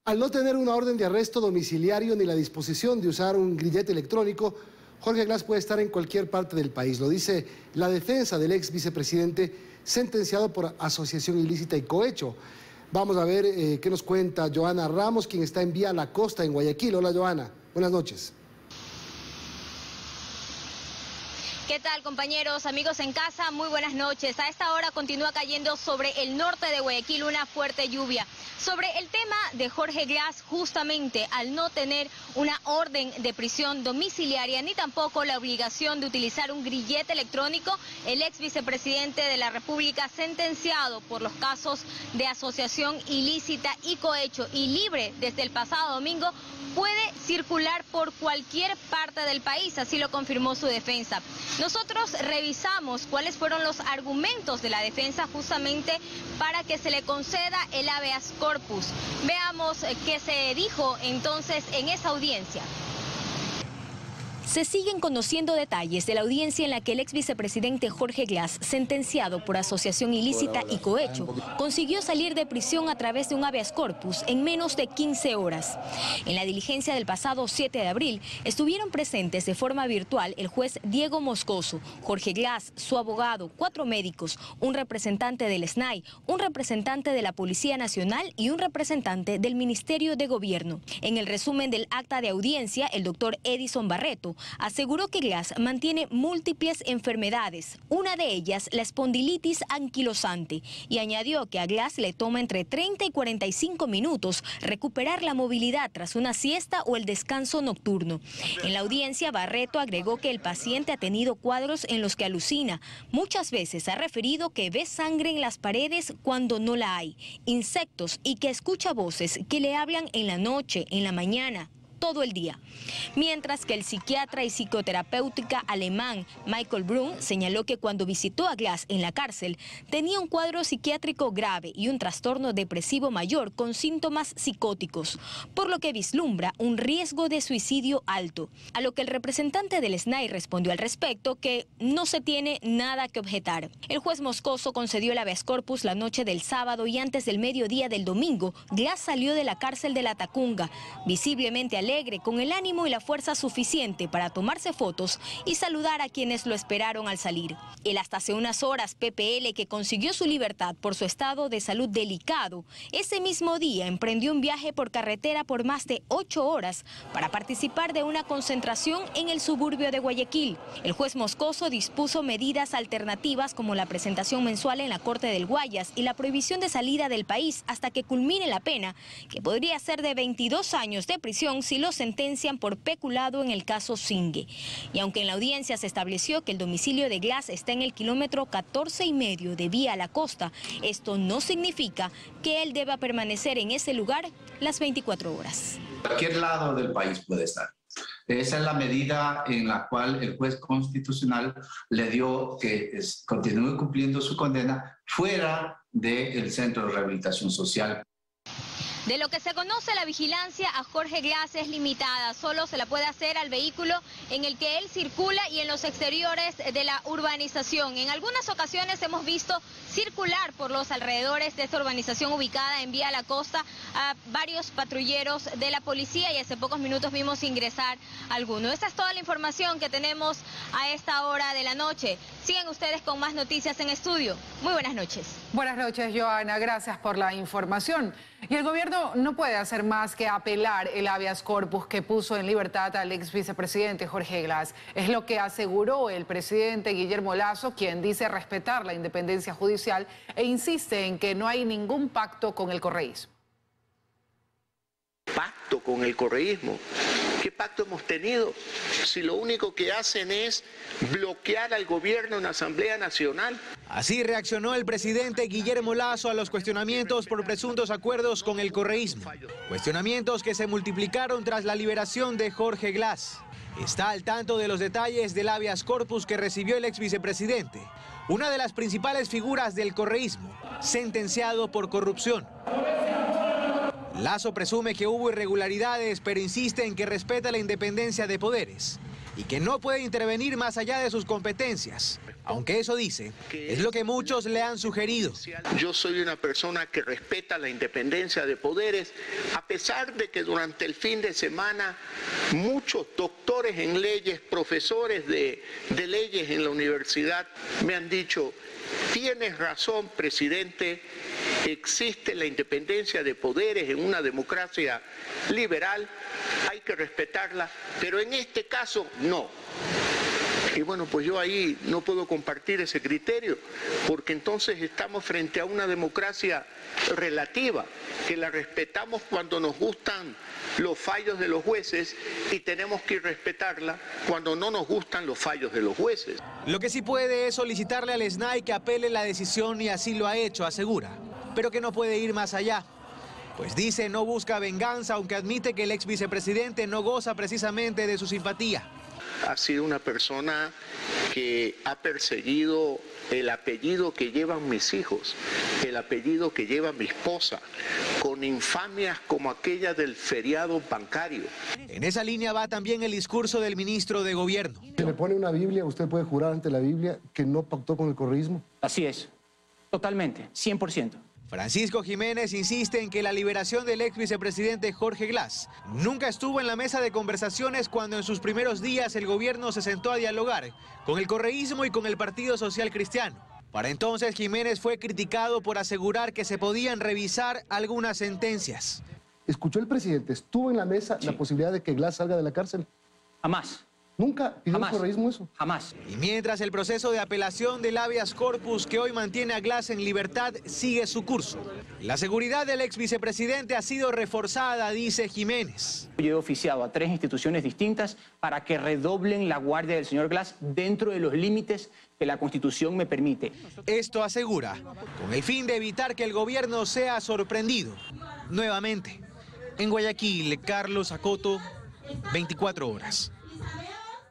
Al no tener una orden de arresto domiciliario ni la disposición de usar un grillete electrónico, Jorge Glass puede estar en cualquier parte del país. Lo dice la defensa del ex vicepresidente sentenciado por asociación ilícita y cohecho. Vamos a ver qué nos cuenta Joana Ramos, quien está en Vía La Costa, en Guayaquil. Hola, Joana. Buenas noches. ¿Qué tal, compañeros, amigos en casa? Muy buenas noches. A esta hora continúa cayendo sobre el norte de Guayaquil una fuerte lluvia. Sobre el tema de Jorge Glass, justamente al no tener una orden de prisión domiciliaria ni tampoco la obligación de utilizar un grillete electrónico, el ex vicepresidente de la República, sentenciado por los casos de asociación ilícita y cohecho y libre desde el pasado domingo, puede circular por cualquier parte del país, así lo confirmó su defensa. Nosotros revisamos cuáles fueron los argumentos de la defensa justamente para que se le conceda el habeas corpus. Veamos qué se dijo entonces en esa audiencia. Se siguen conociendo detalles de la audiencia en la que el ex vicepresidente Jorge Glass, sentenciado por asociación ilícita y cohecho, consiguió salir de prisión a través de un habeas corpus en menos de 15 horas. En la diligencia del pasado 7 de abril estuvieron presentes de forma virtual el juez Diego Moscoso, Jorge Glass, su abogado, 4 médicos, un representante del SNAI, un representante de la Policía Nacional y un representante del Ministerio de Gobierno. En el resumen del acta de audiencia, el doctor Edison Barreto aseguró que Glass mantiene múltiples enfermedades, una de ellas la espondilitis anquilosante, y añadió que a Glass le toma entre 30 y 45 minutos recuperar la movilidad tras una siesta o el descanso nocturno. En la audiencia, Barreto agregó que el paciente ha tenido cuadros en los que alucina. Muchas veces ha referido que ve sangre en las paredes cuando no la hay, insectos y que escucha voces que le hablan en la noche, en la mañana, todo el día. Mientras que el psiquiatra y psicoterapéutica alemán Michael Brun señaló que cuando visitó a Glass en la cárcel tenía un cuadro psiquiátrico grave y un trastorno depresivo mayor con síntomas psicóticos, por lo que vislumbra un riesgo de suicidio alto. A lo que el representante del SNAI respondió al respecto que no se tiene nada que objetar. El juez Moscoso concedió el habeas corpus la noche del sábado y antes del mediodía del domingo, Glass salió de la cárcel de La Tacunga, visiblemente alegre, con el ánimo y la fuerza suficiente para tomarse fotos y saludar a quienes lo esperaron al salir. El hasta hace unas horas PPL, que consiguió su libertad por su estado de salud delicado, ese mismo día emprendió un viaje por carretera por más de 8 horas para participar de una concentración en el suburbio de Guayaquil. El juez Moscoso dispuso medidas alternativas como la presentación mensual en la Corte del Guayas y la prohibición de salida del país hasta que culmine la pena, que podría ser de 22 años de prisión si lo sentencian por peculado en el caso Singue. Y aunque en la audiencia se estableció que el domicilio de Glass está en el kilómetro 14,5 de Vía La Costa, esto no significa que él deba permanecer en ese lugar las 24 horas. Cualquier lado del país puede estar. Esa es la medida en la cual el juez constitucional le dio que continúe cumpliendo su condena fuera del centro de rehabilitación social. De lo que se conoce, la vigilancia a Jorge Glass es limitada. Solo se la puede hacer al vehículo en el que él circula y en los exteriores de la urbanización. En algunas ocasiones hemos visto circular por los alrededores de esta urbanización ubicada en Vía La Costa a varios patrulleros de la policía y hace pocos minutos vimos ingresar alguno. Esta es toda la información que tenemos a esta hora de la noche. Siguen ustedes con más noticias en estudio. Muy buenas noches. Buenas noches, Joana. Gracias por la información. Y el gobierno no puede hacer más que apelar el habeas corpus que puso en libertad al ex vicepresidente Jorge Glass. Es lo que aseguró el presidente Guillermo Lasso, quien dice respetar la independencia judicial e insiste en que no hay ningún pacto con el correísmo. ¿Pacto con el correísmo? ¿Qué pacto hemos tenido? Si lo único que hacen es bloquear al gobierno en la Asamblea Nacional. Así reaccionó el presidente Guillermo Lasso a los cuestionamientos por presuntos acuerdos con el correísmo. Cuestionamientos que se multiplicaron tras la liberación de Jorge Glass. Está al tanto de los detalles del habeas corpus que recibió el ex vicepresidente, una de las principales figuras del correísmo, sentenciado por corrupción. Lasso presume que hubo irregularidades, pero insiste en que respeta la independencia de poderes y que no puede intervenir más allá de sus competencias, aunque eso dice, es lo que muchos le han sugerido. Yo soy una persona que respeta la independencia de poderes, a pesar de que durante el fin de semana muchos doctores en leyes, profesores de leyes en la universidad me han dicho: tienes razón, presidente, existe la independencia de poderes en una democracia liberal, hay que respetarla, pero en este caso no. Y bueno, pues yo ahí no puedo compartir ese criterio, porque entonces estamos frente a una democracia relativa, que la respetamos cuando nos gustan los fallos de los jueces y tenemos que respetarla cuando no nos gustan los fallos de los jueces. Lo que sí puede es solicitarle al SNAI que apele la decisión y así lo ha hecho, asegura, pero que no puede ir más allá. Pues dice no busca venganza, aunque admite que el ex vicepresidente no goza precisamente de su simpatía. Ha sido una persona que ha perseguido el apellido que llevan mis hijos, el apellido que lleva mi esposa, con infamias como aquella del feriado bancario. En esa línea va también el discurso del ministro de Gobierno. Si le pone una Biblia, ¿usted puede jurar ante la Biblia que no pactó con el correísmo? Así es, totalmente, 100%. Francisco Jiménez insiste en que la liberación del ex vicepresidente Jorge Glas nunca estuvo en la mesa de conversaciones cuando en sus primeros días el gobierno se sentó a dialogar con el correísmo y con el Partido Social Cristiano. Para entonces Jiménez fue criticado por asegurar que se podían revisar algunas sentencias. ¿Escuchó el presidente? ¿Estuvo en la mesa la posibilidad de que Glas salga de la cárcel? Jamás. ¿Nunca pidió el correísmo eso? Jamás. Y mientras el proceso de apelación del habeas corpus que hoy mantiene a Glas en libertad sigue su curso, la seguridad del ex vicepresidente ha sido reforzada, dice Jiménez. Yo he oficiado a 3 instituciones distintas para que redoblen la guardia del señor Glas dentro de los límites que la Constitución me permite. Esto asegura, con el fin de evitar que el gobierno sea sorprendido nuevamente. En Guayaquil, Carlos Acoto, 24 horas.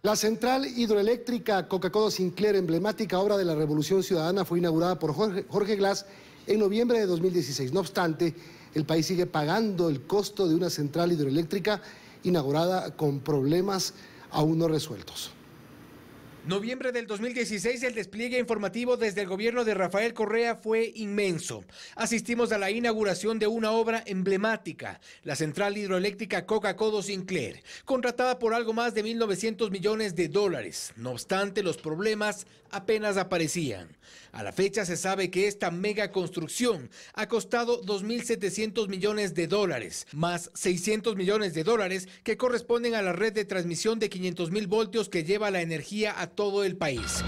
La central hidroeléctrica Coca-Cola Sinclair, emblemática obra de la Revolución Ciudadana, fue inaugurada por Jorge Glas en noviembre de 2016. No obstante, el país sigue pagando el costo de una central hidroeléctrica inaugurada con problemas aún no resueltos. Noviembre del 2016, el despliegue informativo desde el gobierno de Rafael Correa fue inmenso. Asistimos a la inauguración de una obra emblemática, la central hidroeléctrica Coca-Cola Sinclair, contratada por algo más de 1.900 millones de dólares. No obstante, los problemas apenas aparecían. A la fecha se sabe que esta mega construcción ha costado 2.700 millones de dólares, más 600 millones de dólares que corresponden a la red de transmisión de 500.000 voltios que lleva la energía a todo el país.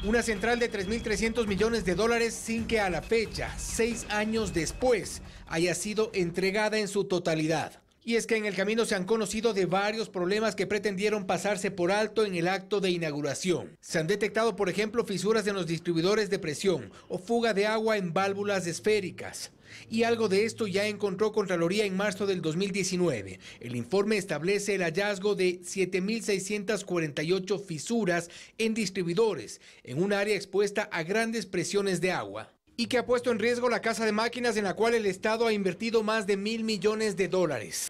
Una central de 3.300 millones de dólares sin que a la fecha, 6 años después, haya sido entregada en su totalidad. Y es que en el camino se han conocido de varios problemas que pretendieron pasarse por alto en el acto de inauguración. Se han detectado, por ejemplo, fisuras en los distribuidores de presión o fuga de agua en válvulas esféricas. Y algo de esto ya encontró Contraloría en marzo del 2019. El informe establece el hallazgo de 7.648 fisuras en distribuidores, en un área expuesta a grandes presiones de agua, y que ha puesto en riesgo la casa de máquinas en la cual el Estado ha invertido más de 1.000 millones de dólares.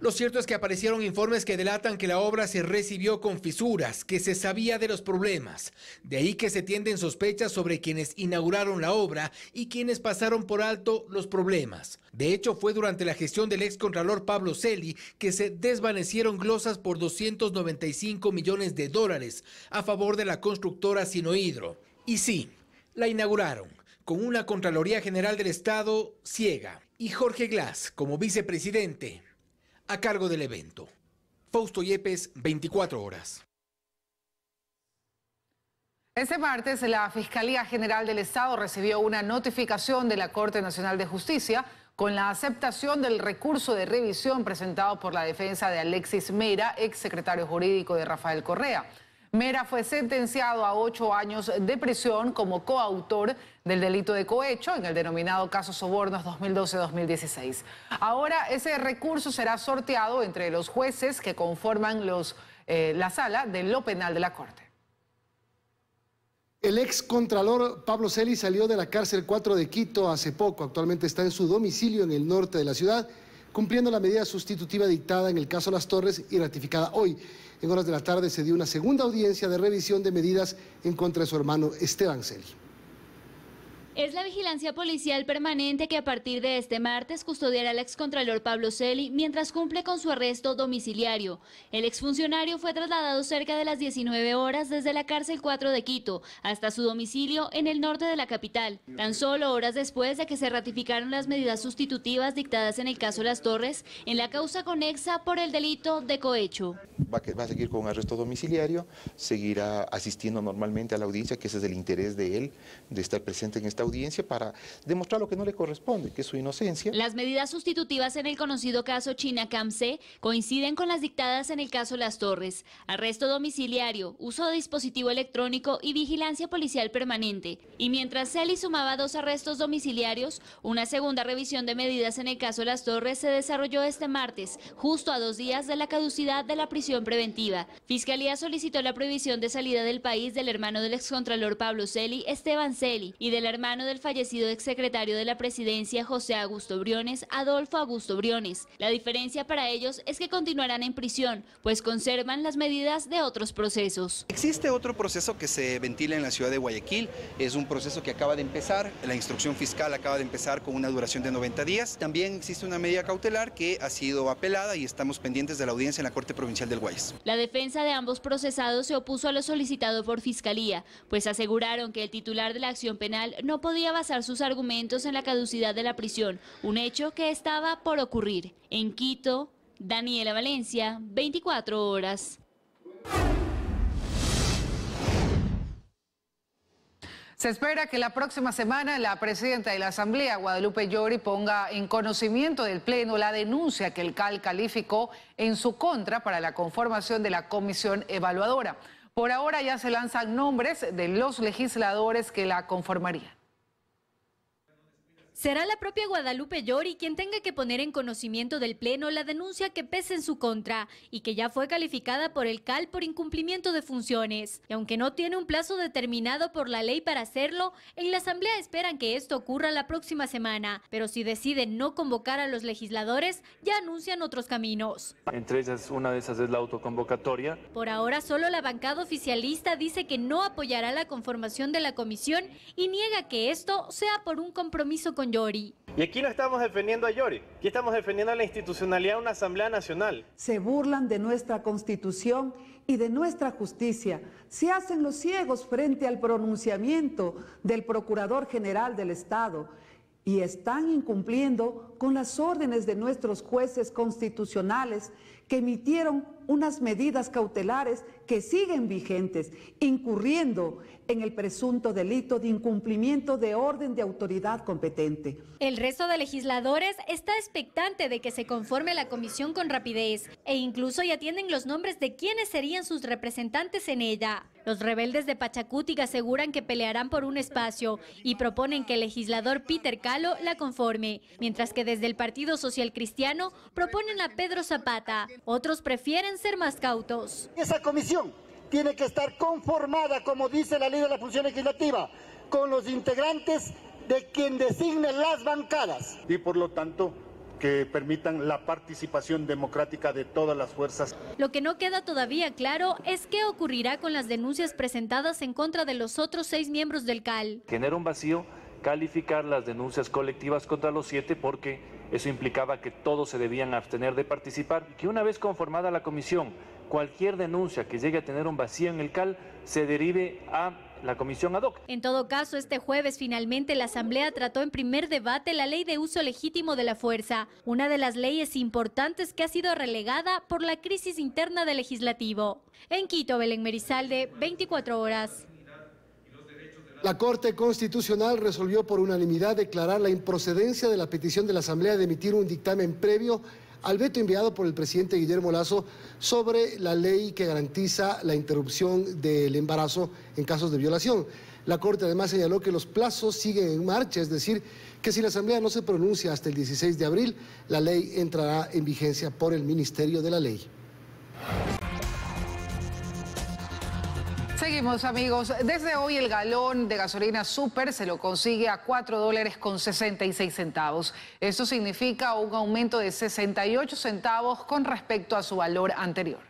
Lo cierto es que aparecieron informes que delatan que la obra se recibió con fisuras, que se sabía de los problemas. De ahí que se tienden sospechas sobre quienes inauguraron la obra y quienes pasaron por alto los problemas. De hecho, fue durante la gestión del excontralor Pablo Celi que se desvanecieron glosas por 295 millones de dólares a favor de la constructora Sinohidro. Y sí, la inauguraron con una Contraloría General del Estado ciega y Jorge Glas como vicepresidente a cargo del evento. Fausto Yepes, 24 horas. Este martes, la Fiscalía General del Estado recibió una notificación de la Corte Nacional de Justicia con la aceptación del recurso de revisión presentado por la defensa de Alexis Mera, exsecretario jurídico de Rafael Correa. Mera fue sentenciado a 8 años de prisión como coautor del delito de cohecho en el denominado caso Sobornos 2012-2016. Ahora ese recurso será sorteado entre los jueces que conforman la sala de lo penal de la Corte. El excontralor Pablo Celi salió de la cárcel 4 de Quito hace poco. Actualmente está en su domicilio en el norte de la ciudad, cumpliendo la medida sustitutiva dictada en el caso Las Torres y ratificada hoy. En horas de la tarde se dio una segunda audiencia de revisión de medidas en contra de su hermano Esteban Celi. Es la vigilancia policial permanente que a partir de este martes custodiará al excontralor Pablo Celi mientras cumple con su arresto domiciliario. El exfuncionario fue trasladado cerca de las 19 horas desde la cárcel 4 de Quito hasta su domicilio en el norte de la capital, tan solo horas después de que se ratificaron las medidas sustitutivas dictadas en el caso Las Torres en la causa conexa por el delito de cohecho. Va a seguir con arresto domiciliario, seguirá asistiendo normalmente a la audiencia, que ese es el interés de él, de estar presente en esta audiencia para demostrar lo que no le corresponde, que es su inocencia. Las medidas sustitutivas en el conocido caso China Camse coinciden con las dictadas en el caso Las Torres: arresto domiciliario, uso de dispositivo electrónico y vigilancia policial permanente. Y mientras Celi sumaba 2 arrestos domiciliarios, una segunda revisión de medidas en el caso Las Torres se desarrolló este martes, justo a 2 días de la caducidad de la prisión preventiva. Fiscalía solicitó la prohibición de salida del país del hermano del excontralor Pablo Celi, Esteban Celi, y del hermano del fallecido exsecretario de la Presidencia, José Augusto Briones, Adolfo Augusto Briones. La diferencia para ellos es que continuarán en prisión, pues conservan las medidas de otros procesos. Existe otro proceso que se ventila en la ciudad de Guayaquil, es un proceso que acaba de empezar, la instrucción fiscal acaba de empezar con una duración de 90 días. También existe una medida cautelar que ha sido apelada y estamos pendientes de la audiencia en la Corte Provincial del Guayas. La defensa de ambos procesados se opuso a lo solicitado por Fiscalía, pues aseguraron que el titular de la acción penal no podía basar sus argumentos en la caducidad de la prisión, un hecho que estaba por ocurrir. En Quito, Daniela Valencia, 24 horas. Se espera que la próxima semana la presidenta de la Asamblea, Guadalupe Llori, ponga en conocimiento del Pleno la denuncia que el CAL calificó en su contra para la conformación de la comisión evaluadora. Por ahora ya se lanzan nombres de los legisladores que la conformarían. Será la propia Guadalupe Llori quien tenga que poner en conocimiento del Pleno la denuncia que pesa en su contra y que ya fue calificada por el CAL por incumplimiento de funciones. Y aunque no tiene un plazo determinado por la ley para hacerlo, en la Asamblea esperan que esto ocurra la próxima semana. Pero si deciden no convocar a los legisladores, ya anuncian otros caminos. Entre ellas, una de esas es la autoconvocatoria. Por ahora, solo la bancada oficialista dice que no apoyará la conformación de la comisión y niega que esto sea por un compromiso con Llori. Y aquí no estamos defendiendo a Llori, aquí estamos defendiendo la institucionalidad de una Asamblea Nacional. Se burlan de nuestra Constitución y de nuestra justicia. Se hacen los ciegos frente al pronunciamiento del Procurador General del Estado y están incumpliendo con las órdenes de nuestros jueces constitucionales que emitieron unas medidas cautelares que siguen vigentes, incurriendo en el presunto delito de incumplimiento de orden de autoridad competente. El resto de legisladores está expectante de que se conforme la comisión con rapidez e incluso ya tienen los nombres de quiénes serían sus representantes en ella. Los rebeldes de Pachacutic aseguran que pelearán por un espacio y proponen que el legislador Peter Calo la conforme, mientras que desde el Partido Social Cristiano proponen a Pedro Zapata. Otros prefieren ser más cautos. Esa comisión tiene que estar conformada, como dice la ley de la función legislativa, con los integrantes de quien designe las bancadas. Y por lo tanto, que permitan la participación democrática de todas las fuerzas. Lo que no queda todavía claro es qué ocurrirá con las denuncias presentadas en contra de los otros 6 miembros del CAL. Genera un vacío calificar las denuncias colectivas contra los 7 porque eso implicaba que todos se debían abstener de participar y que una vez conformada la comisión, cualquier denuncia que llegue a tener un vacío en el CAL se derive a la comisión ad hoc. En todo caso, este jueves finalmente la Asamblea trató en primer debate la ley de uso legítimo de la fuerza, una de las leyes importantes que ha sido relegada por la crisis interna del legislativo. En Quito, Belén Merizalde, 24 horas. La Corte Constitucional resolvió por unanimidad declarar la improcedencia de la petición de la Asamblea de emitir un dictamen previo al veto enviado por el presidente Guillermo Lasso sobre la ley que garantiza la interrupción del embarazo en casos de violación. La Corte además señaló que los plazos siguen en marcha, es decir, que si la Asamblea no se pronuncia hasta el 16 de abril, la ley entrará en vigencia por el Ministerio de la Ley. Seguimos, amigos. Desde hoy el galón de gasolina super se lo consigue a $4.66. Esto significa un aumento de 68 centavos con respecto a su valor anterior.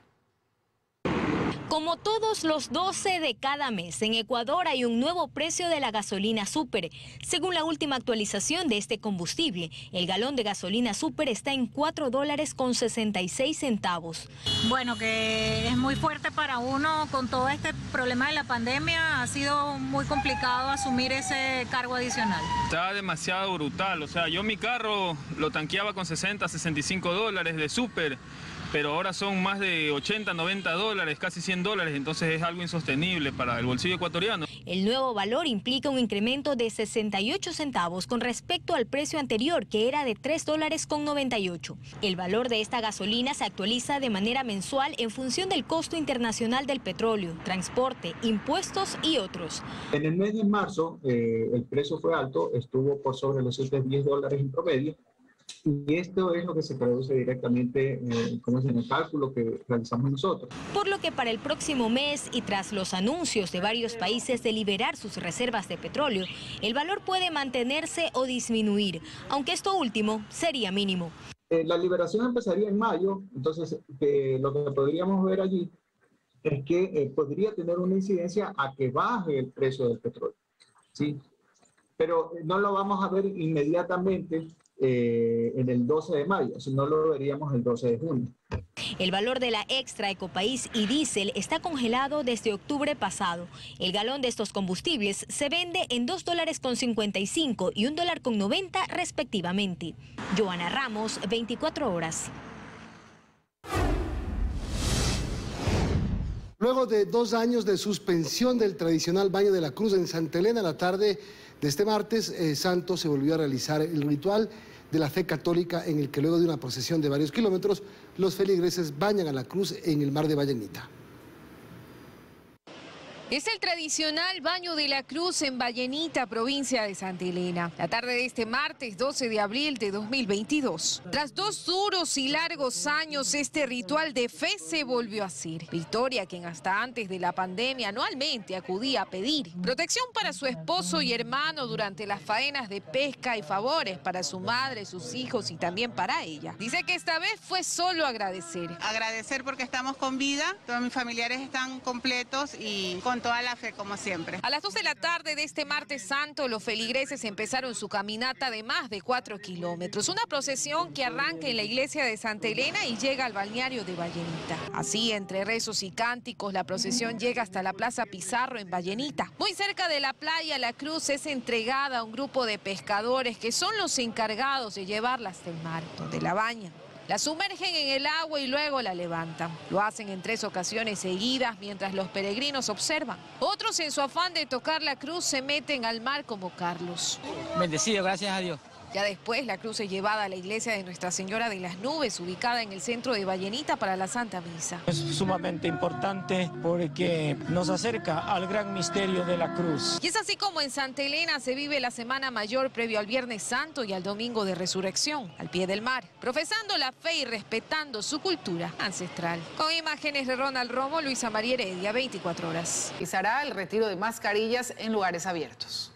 Como todos los 12 de cada mes, en Ecuador hay un nuevo precio de la gasolina súper. Según la última actualización de este combustible, el galón de gasolina súper está en $4.66. Bueno, que es muy fuerte para uno con todo este problema de la pandemia. Ha sido muy complicado asumir ese cargo adicional. Está demasiado brutal. O sea, yo mi carro lo tanqueaba con $60, $65 de súper. Pero ahora son más de $80, $90, casi $100, entonces es algo insostenible para el bolsillo ecuatoriano. El nuevo valor implica un incremento de 68 centavos con respecto al precio anterior, que era de $3.98. El valor de esta gasolina se actualiza de manera mensual en función del costo internacional del petróleo, transporte, impuestos y otros. En el mes de marzo el precio fue alto, estuvo por sobre los $110 en promedio. Y esto es lo que se traduce directamente en el cálculo que realizamos nosotros. Por lo que para el próximo mes y tras los anuncios de varios países de liberar sus reservas de petróleo, el valor puede mantenerse o disminuir, aunque esto último sería mínimo. La liberación empezaría en mayo, entonces lo que podríamos ver allí es que podría tener una incidencia a que baje el precio del petróleo, ¿sí? Pero no lo vamos a ver inmediatamente en el 12 de mayo, sino lo veríamos el 12 de junio. El valor de la Extra, Ecopaís y diésel está congelado desde octubre pasado. El galón de estos combustibles se vende en $2.55 y $1.90 respectivamente. Joana Ramos, 24 horas. Luego de 2 años de suspensión del tradicional baño de la Cruz en Santa Elena, la tarde de este martes santo se volvió a realizar el ritual de la fe católica, en el que luego de una procesión de varios kilómetros, los feligreses bañan a la cruz en el mar de Vallenita. Es el tradicional baño de la cruz en Vallenita, provincia de Santa Elena. La tarde de este martes 12 de abril de 2022. Tras 2 duros y largos años, este ritual de fe se volvió a hacer. Victoria, quien hasta antes de la pandemia anualmente acudía a pedir protección para su esposo y hermano durante las faenas de pesca y favores para su madre, sus hijos y también para ella. Dice que esta vez fue solo agradecer. Agradecer porque estamos con vida, todos mis familiares están completos y con toda la fe como siempre. A las 2 de la tarde de este martes santo, los feligreses empezaron su caminata de más de 4 kilómetros. Una procesión que arranca en la iglesia de Santa Elena y llega al balneario de Vallenita. Así, entre rezos y cánticos, la procesión llega hasta la Plaza Pizarro en Vallenita. Muy cerca de la playa, la cruz es entregada a un grupo de pescadores que son los encargados de llevarla hasta el mar, donde la bañan. La sumergen en el agua y luego la levantan. Lo hacen en 3 ocasiones seguidas mientras los peregrinos observan. Otros, en su afán de tocar la cruz, se meten al mar como Carlos. Bendecido, gracias a Dios. Ya después la cruz es llevada a la iglesia de Nuestra Señora de las Nubes, ubicada en el centro de Vallenita, para la Santa Misa. Es sumamente importante porque nos acerca al gran misterio de la cruz. Y es así como en Santa Elena se vive la Semana Mayor previo al Viernes Santo y al Domingo de Resurrección, al pie del mar, profesando la fe y respetando su cultura ancestral. Con imágenes de Ronald Romo, Luisa María Heredia, 24 horas. Y será el retiro de mascarillas en lugares abiertos.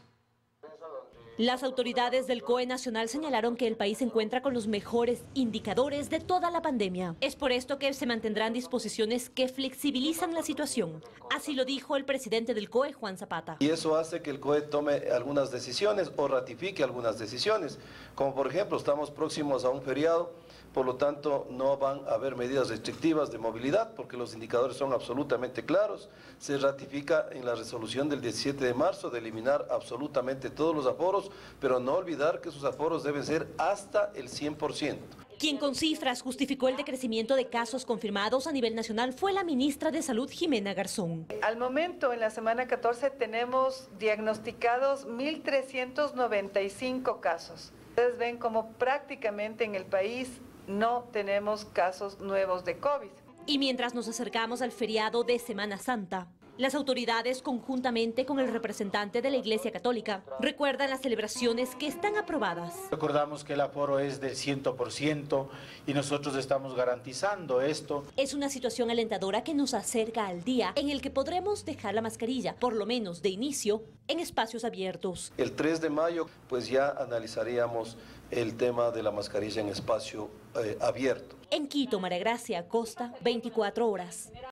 Las autoridades del COE Nacional señalaron que el país se encuentra con los mejores indicadores de toda la pandemia. Es por esto que se mantendrán disposiciones que flexibilizan la situación. Así lo dijo el presidente del COE, Juan Zapata. Y eso hace que el COE tome algunas decisiones o ratifique algunas decisiones. Como por ejemplo, estamos próximos a un feriado, por lo tanto no van a haber medidas restrictivas de movilidad porque los indicadores son absolutamente claros. Se ratifica en la resolución del 17 de marzo de eliminar absolutamente todos los aforos, pero no olvidar que esos aforos deben ser hasta el 100%. Quien con cifras justificó el decrecimiento de casos confirmados a nivel nacional fue la ministra de Salud, Jimena Garzón. Al momento, en la semana 14, tenemos diagnosticados 1.395 casos. Ustedes ven como prácticamente en el país no tenemos casos nuevos de COVID. Y mientras nos acercamos al feriado de Semana Santa, las autoridades, conjuntamente con el representante de la Iglesia Católica, recuerdan las celebraciones que están aprobadas. Recordamos que el aforo es del 100% y nosotros estamos garantizando esto. Es una situación alentadora que nos acerca al día en el que podremos dejar la mascarilla, por lo menos de inicio, en espacios abiertos. El 3 de mayo, pues ya analizaríamos el tema de la mascarilla en espacio abierto. En Quito, María Gracia Acosta, 24 horas.